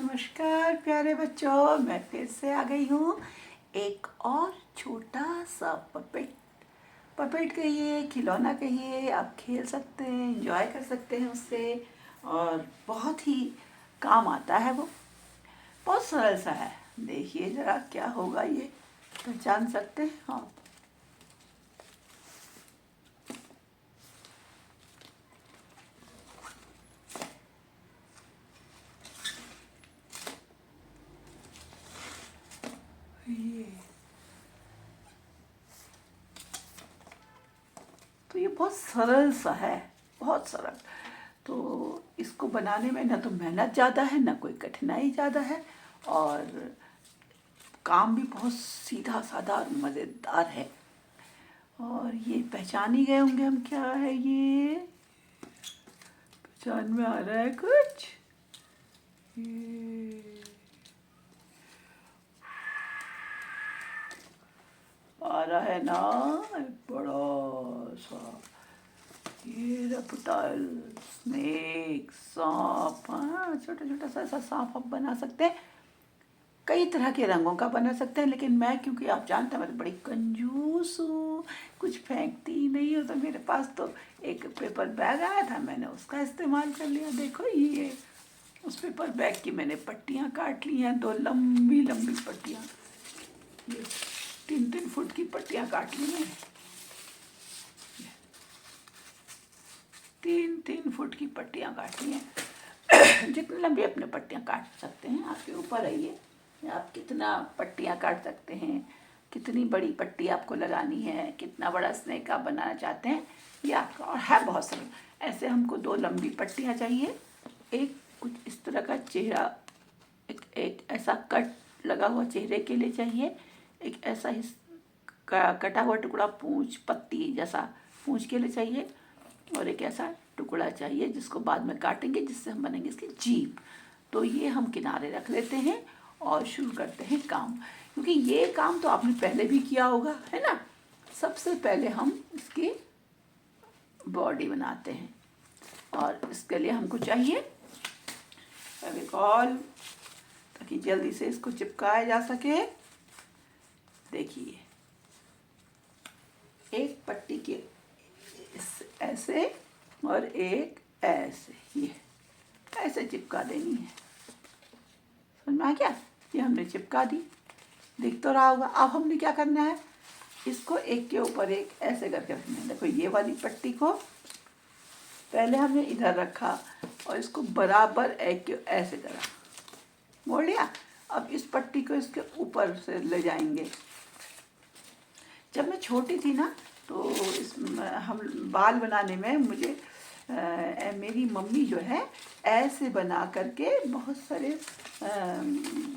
नमस्कार प्यारे बच्चों, मैं फिर से आ गई हूँ एक और छोटा सा पपेट। पपेट कहिए, खिलौना कहिए, आप खेल सकते हैं, एंजॉय कर सकते हैं उससे। और बहुत ही काम आता है वो। बहुत सरल सा है। देखिए ज़रा क्या होगा ये, पहचान सकते हैं आप? ये तो ये बहुत सरल सा है, बहुत सरल। तो इसको बनाने में ना तो मेहनत ज़्यादा है, ना कोई कठिनाई ज़्यादा है, और काम भी बहुत सीधा साधा और मज़ेदार है। और ये पहचान ही गए होंगे हम, क्या है ये? पहचान में आ रहा है कुछ? ये आ रहा है ना, एक बड़ा सा ये रेप्टाइल, स्नेक, सांप। हाँ, छोटा छोटा सा ऐसा सांप आप बना सकते हैं। कई तरह के रंगों का बना सकते हैं, लेकिन मैं, क्योंकि आप जानते हैं मैं तो बड़ी कंजूस हूँ, कुछ फेंकती ही नहीं हो, तो मेरे पास तो एक पेपर बैग आया था, मैंने उसका इस्तेमाल कर लिया। देखो ये उस पेपर बैग की मैंने पट्टियाँ काट ली हैं, 2 लंबी लंबी पट्टियाँ, ये 3-3 फुट की पट्टियाँ काट ली हैं। 3-3 फुट की पट्टियाँ काट ली हैं। जितनी लंबी अपने पट्टियाँ काट सकते हैं, आपके ऊपर है ये, आप कितना पट्टियाँ काट सकते हैं, कितनी बड़ी पट्टी आपको लगानी है, कितना बड़ा स्नेक आप बनाना चाहते हैं, ये आपका। और है बहुत सरल। ऐसे हमको 2 लंबी पट्टियाँ चाहिए, एक कुछ इस तरह का चेहरा, एक ऐसा कट लगा हुआ चेहरे के लिए चाहिए, एक ऐसा कटा हुआ टुकड़ा पूंछ पत्ती जैसा पूंछ के लिए चाहिए, और एक ऐसा टुकड़ा चाहिए जिसको बाद में काटेंगे, जिससे हम बनेंगे इसकी जीभ। तो ये हम किनारे रख लेते हैं और शुरू करते हैं काम, क्योंकि ये काम तो आपने पहले भी किया होगा, है ना। सबसे पहले हम इसकी बॉडी बनाते हैं, और इसके लिए हमको चाहिए फेविकॉल, ताकि जल्दी से इसको चिपकाया जा सके। देखिए, एक पट्टी के ऐसे और एक ऐसे, ये ऐसे चिपका देनी है। समझ में आ गया? ये हमने चिपका दी, दिख तो रहा होगा। अब हमने क्या करना है, इसको एक के ऊपर एक ऐसे करके रखना है। देखो ये वाली पट्टी को पहले हमने इधर रखा, और इसको बराबर एक के ऐसे करा, मोड़ लिया। अब इस पट्टी को इसके ऊपर से ले जाएंगे। जब मैं छोटी थी ना, तो इस हम बाल बनाने में मुझे मेरी मम्मी जो है ऐसे बना करके बहुत सारे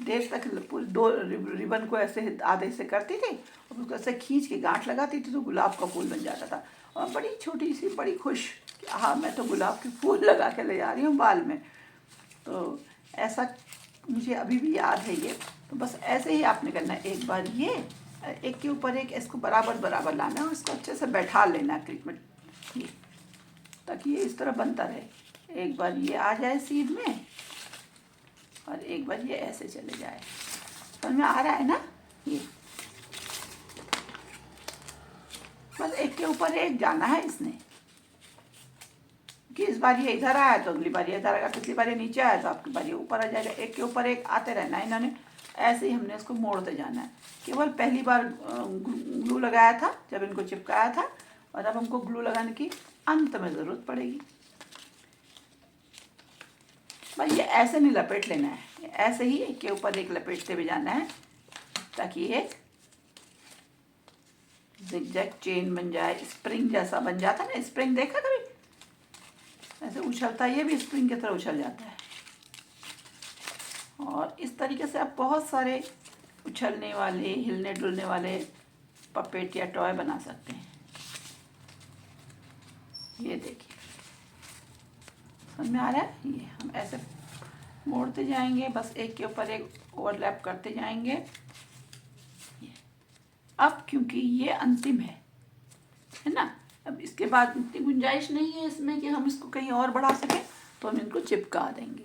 देर तक पूरे 2 रिबन को ऐसे आधे से करती थी, और उसको ऐसे खींच के गांठ लगाती थी, तो गुलाब का फूल बन जाता था। और बड़ी छोटी सी, बड़ी खुश कि हाँ, मैं तो गुलाब के फूल लगा के ले जा रही हूँ बाल में। तो ऐसा मुझे अभी भी याद है ये। तो बस ऐसे ही आपने करना है, एक बार ये एक के ऊपर एक, इसको बराबर बराबर लाना है, और इसको अच्छे से बैठा लेना है क्लिप में, ये, ताकि ये इस तरह बनता रहे। एक बार ये आ जाए सीध में, और एक बार ये ऐसे चले जाए। समझ में आ रहा है ना? ये बस एक के ऊपर एक जाना है इसने, कि इस बार ये इधर आया तो अगली बार ये इधर आएगा, पिछली बार ये नीचे आया तो आपकी बार ये ऊपर आ जाएगा। एक के ऊपर एक आते रहना है इन्होंने, ऐसे ही हमने इसको मोड़ते जाना है। केवल पहली बार ग्लू लगाया था जब इनको चिपकाया था, और अब हमको ग्लू लगाने की अंत में ज़रूरत पड़ेगी। बस ये ऐसे नहीं लपेट लेना है, ऐसे ही एक के ऊपर एक लपेटते हुए जाना है, ताकि एक जिगजैग चेन बन जाए, स्प्रिंग जैसा बन जाता है ना। स्प्रिंग देखा कभी? ऐसे उछलता है, ये भी स्प्रिंग की तरह उछल जाता है। और इस तरीके से आप बहुत सारे उछलने वाले, हिलने डुलने वाले पपेट या टॉय बना सकते हैं। ये देखिए, समझ में आ रहा है? ये हम ऐसे मोड़ते जाएंगे, बस एक के ऊपर एक ओवरलैप करते जाएंगे। अब क्योंकि ये अंतिम है ना, अब इसके बाद इतनी गुंजाइश नहीं है इसमें कि हम इसको कहीं और बढ़ा सकें, तो हम इनको चिपका देंगे।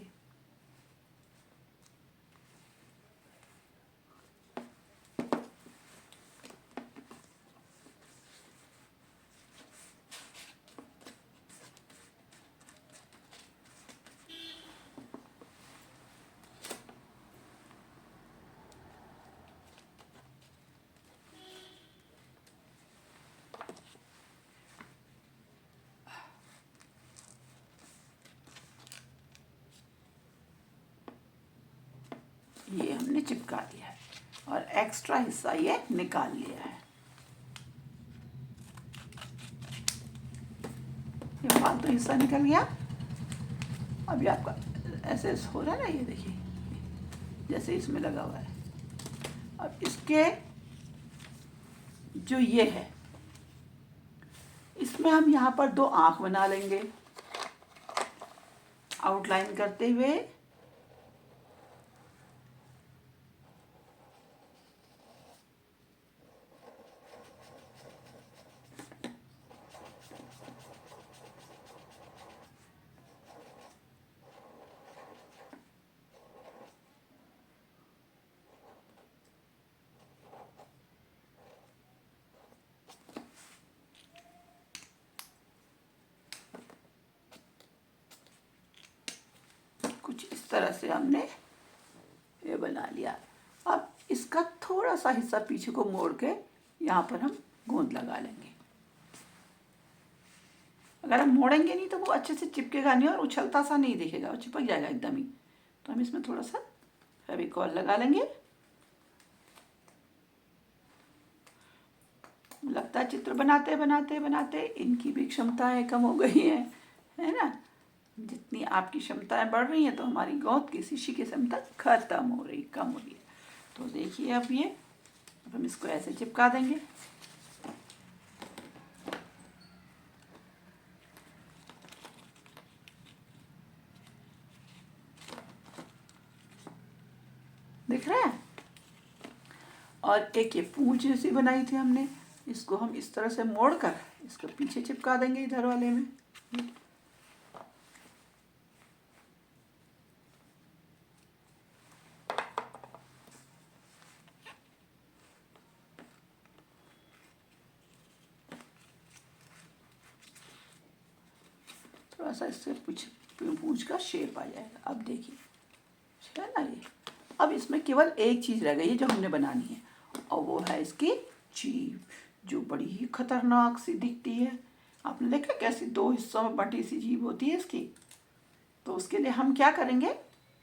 ये हमने चिपका दिया है और एक्स्ट्रा हिस्सा ये निकाल लिया है। ये फालतू हिस्सा निकल गया। अभी आपका ऐसे हो रहा है ना, ये देखिए जैसे इसमें लगा हुआ है। अब इसके जो ये है, इसमें हम यहाँ पर 2 आँख बना लेंगे आउटलाइन करते हुए। कुछ इस तरह से हमने ये बना लिया। अब इसका थोड़ा सा हिस्सा पीछे को मोड़ के यहाँ पर हम गोंद लगा लेंगे। अगर हम मोड़ेंगे नहीं तो वो अच्छे से चिपकेगा नहीं और उछलता सा नहीं दिखेगा, वो चिपक जाएगा एकदम ही। तो हम इसमें थोड़ा सा फेविकॉल लगा लेंगे। लगता है चित्र बनाते बनाते बनाते इनकी भी क्षमताएं कम हो गई हैं, है ना। जितनी आपकी क्षमताएं बढ़ रही हैं तो हमारी गोंद की शीशी की क्षमता खत्म हो रही, कम हो रही है। तो देखिए अब ये, अब हम इसको ऐसे चिपका देंगे। दिख रहा है। और एक ये पूंछ जैसी बनाई थी हमने, इसको हम इस तरह से मोड़कर इसको पीछे चिपका देंगे इधर वाले में। थोड़ा सा इससे पूंछ का शेप आ जाएगा। अब देखिए है ना ये। अब इसमें केवल एक चीज़ रह गई है जो हमने बनानी है, और वो है इसकी जीभ, जो बड़ी ही खतरनाक सी दिखती है। आपने देखा कैसी 2 हिस्सों में बटी सी जीभ होती है इसकी। तो उसके लिए हम क्या करेंगे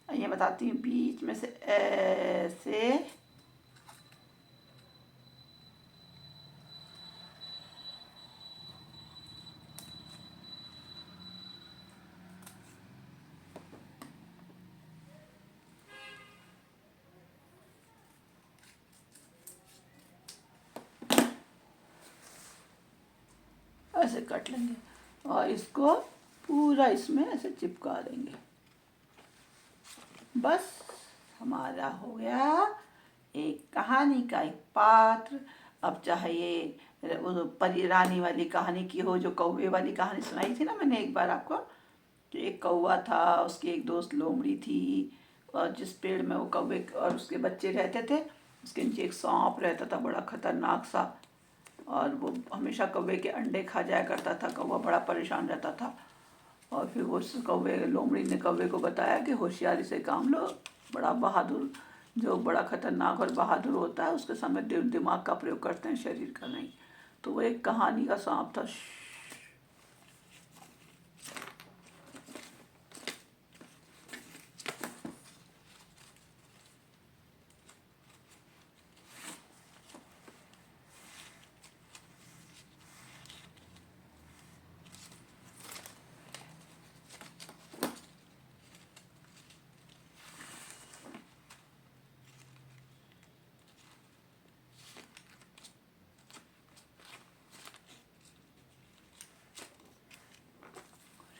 ये बताती हूँ। बीच में से ऐसे ऐसे कट लेंगे और इसको पूरा इसमें ऐसे चिपका देंगे। बस हमारा हो गया एक कहानी का एक पात्र। अब चाहे ये परी रानी वाली कहानी की हो, जो कौवे वाली कहानी सुनाई थी ना मैंने एक बार आपको, कि एक कौवा था, उसकी एक दोस्त लोमड़ी थी, और जिस पेड़ में वो कौवे और उसके बच्चे रहते थे उसके नीचे एक सांप रहता था बड़ा खतरनाक सा, और वो हमेशा कौवे के अंडे खा जाया करता था। कौवा बड़ा परेशान रहता था। और फिर उस कौवे लोमड़ी ने कौवे को बताया कि होशियारी से काम लो, बड़ा बहादुर, जो बड़ा खतरनाक और बहादुर होता है उसके सामने दिमाग का प्रयोग करते हैं, शरीर का नहीं। तो वो एक कहानी का सांप था।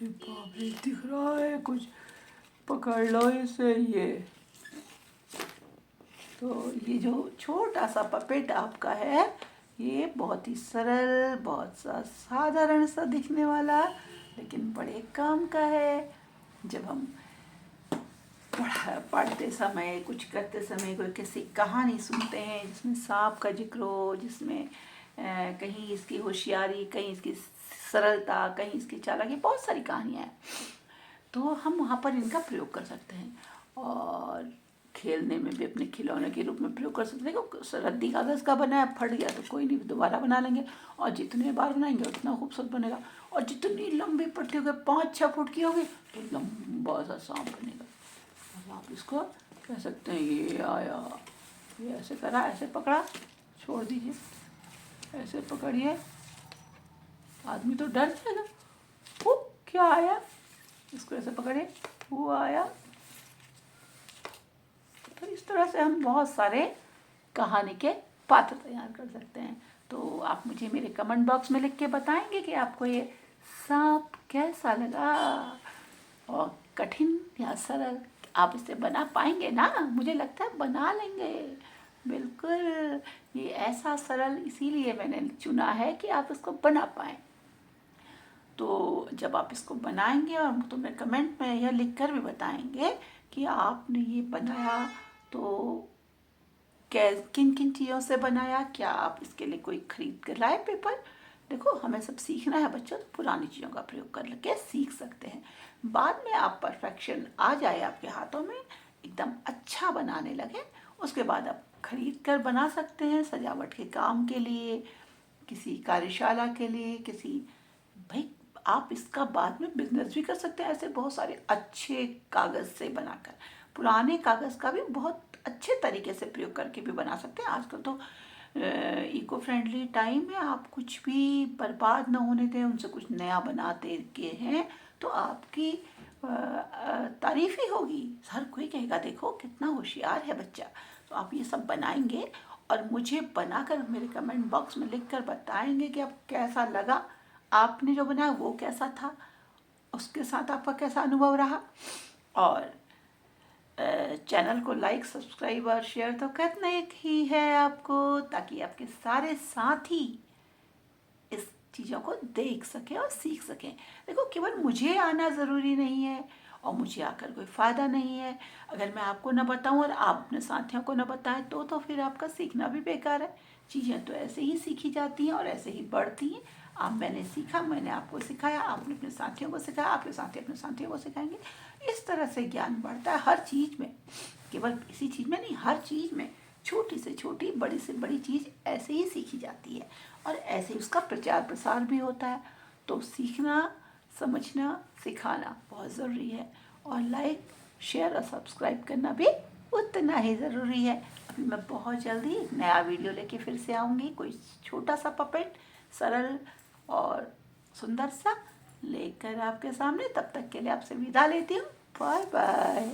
अरे बाप रे, दिख रहा है कुछ, पकड़ लो इसे। ये तो ये जो छोटा सा पपेट आपका है, ये बहुत ही सरल, बहुत सा साधारण सा दिखने वाला, लेकिन बड़े काम का है। जब हम पढ़ते समय, कुछ करते समय कोई किसी कहानी सुनते हैं जिसमें सांप का जिक्र हो, जिसमें कहीं इसकी होशियारी, कहीं इसकी सरलता, कहीं इसकी चालाकी, बहुत सारी कहानियाँ हैं, तो हम वहाँ पर इनका प्रयोग कर सकते हैं। और खेलने में भी अपने खिलौने के रूप में प्रयोग कर सकते हैं। देखो रद्दी कागज़ का बना है, फट गया तो कोई नहीं, दोबारा बना लेंगे, और जितने बार बनाएंगे उतना खूबसूरत बनेगा। और जितनी लंबी पट्टी होगी, 5-6 फुट की होगी, तो लंबा सा सांप बनेगा। अब आप इसको कह सकते हैं ये आया, ये ऐसे करा, ऐसे पकड़ा, छोड़ दीजिए, ऐसे पकड़िए, आदमी तो डर जाएगा। वो क्या आया, इसको ऐसे पकड़िए, वो आया। तो इस तरह से हम बहुत सारे कहानी के पात्र तैयार कर सकते हैं। तो आप मुझे मेरे कमेंट बॉक्स में लिख के बताएंगे कि आपको ये सांप कैसा लगा, और कठिन या सरल आप इसे बना पाएंगे ना। मुझे लगता है बना लेंगे बिल्कुल। ये ऐसा सरल इसीलिए मैंने चुना है कि आप इसको बना पाएँ। तो जब आप इसको बनाएंगे और तो मैं कमेंट में यह लिख कर भी बताएंगे कि आपने ये बनाया तो किन किन चीज़ों से बनाया, क्या आप इसके लिए कोई खरीद कर लाए पेपर। देखो हमें सब सीखना है बच्चों, तो पुरानी चीज़ों का प्रयोग करके सीख सकते हैं। बाद में आप परफेक्शन आ जाए आपके हाथों में, एकदम अच्छा बनाने लगे, उसके बाद आप खरीद कर बना सकते हैं सजावट के काम के लिए, किसी कार्यशाला के लिए, किसी भाई आप इसका बाद में बिजनेस भी कर सकते हैं ऐसे बहुत सारे अच्छे कागज़ से बनाकर। पुराने कागज़ का भी बहुत अच्छे तरीके से प्रयोग करके भी बना सकते हैं। आजकल तो इको फ्रेंडली टाइम है, आप कुछ भी बर्बाद ना होने दें, उनसे कुछ नया बनाते के हैं तो आपकी तारीफ ही होगी। हर कोई कहेगा देखो कितना होशियार है बच्चा। तो आप ये सब बनाएंगे और मुझे बनाकर मेरे कमेंट बॉक्स में लिख कर बताएंगे कि आप कैसा लगा, आपने जो बनाया वो कैसा था, उसके साथ आपका कैसा अनुभव रहा। और चैनल को लाइक सब्सक्राइब और शेयर तो करना ही है आपको, ताकि आपके सारे साथी इस चीज़ों को देख सकें और सीख सकें। देखो केवल मुझे आना ज़रूरी नहीं है और मुझे आकर कोई फ़ायदा नहीं है। अगर मैं आपको ना बताऊं और आप अपने साथियों को ना बताएं तो फिर आपका सीखना भी बेकार है। चीज़ें तो ऐसे ही सीखी जाती हैं और ऐसे ही बढ़ती हैं। आप मैंने सीखा, मैंने आपको सिखाया, आपने अपने साथियों को सिखाया, आपके साथी अपने साथियों को सिखाएंगे। इस तरह से ज्ञान बढ़ता है हर चीज़ में, केवल इसी चीज़ में नहीं, हर चीज़ में। छोटी से छोटी, बड़ी से बड़ी चीज़ ऐसे ही सीखी जाती है और ऐसे ही उसका प्रचार प्रसार भी होता है। तो सीखना, समझना, सिखाना बहुत ज़रूरी है और लाइक शेयर और सब्सक्राइब करना भी उतना ही ज़रूरी है। अभी मैं बहुत जल्दी एक नया वीडियो लेके फिर से आऊँगी, कोई छोटा सा पपेट सरल और सुंदर सा लेकर आपके सामने। तब तक के लिए आपसे विदा लेती हूँ। Bye bye.